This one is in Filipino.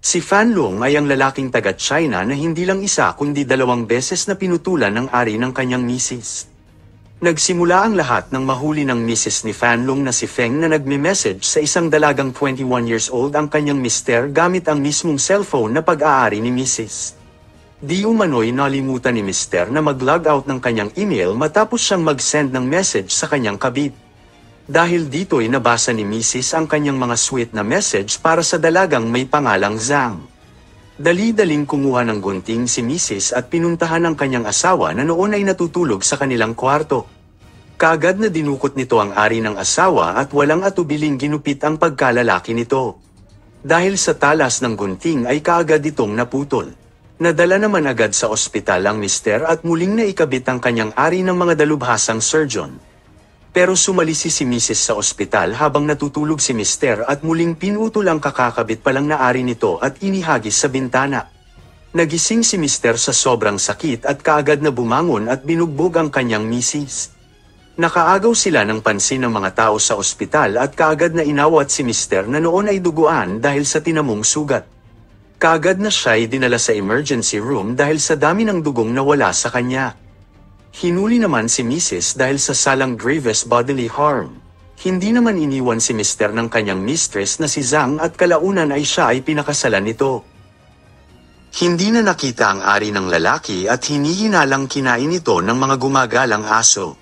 Si Fan Long ay ang lalaking taga-China na hindi lang isa kundi 2 beses na pinutulan ng ari ng kanyang misis. Nagsimula ang lahat nang mahuli ng misis ni Fan Long na si Feng na nagme-message sa isang dalagang 21 years old ang kanyang mister gamit ang mismong cellphone na pag-aari ni misis. Di umano'y nalimutan ni mister na mag-log out ng kanyang email matapos siyang mag-send ng message sa kanyang kabit. Dahil dito'y nabasa ni misis ang kanyang mga sweet na message para sa dalagang may pangalang Zhang. Dali-daling kumuha ng gunting si misis at pinuntahan ang kanyang asawa na noon ay natutulog sa kanilang kwarto. Kaagad na dinukot nito ang ari ng asawa at walang atubiling ginupit ang pagkalalaki nito. Dahil sa talas ng gunting ay kaagad itong naputol. Nadala naman agad sa ospital ang mister at muling naikabit ang kanyang ari ng mga dalubhasang surgeon. Pero sumalisi si misis sa ospital habang natutulog si mister at muling pinutol ang kakakabit palang na ari nito at inihagis sa bintana. Nagising si mister sa sobrang sakit at kaagad na bumangon at binugbog ang kanyang misis. Nakaagaw sila ng pansin ng mga tao sa ospital at kaagad na inawat si mister na noon ay duguan dahil sa tinamong sugat. Kaagad na siya ay dinala sa emergency room dahil sa dami ng dugong na wala sa kanya. Hinuli naman si Mrs. dahil sa salang grievous bodily harm. Hindi naman iniwan si Mr. ng kanyang mistress na si Zhang at kalaunan ay siya ay pinakasalan nito. Hindi na nakita ang ari ng lalaki at hinihinalang kinain ito ng mga gumagalang aso.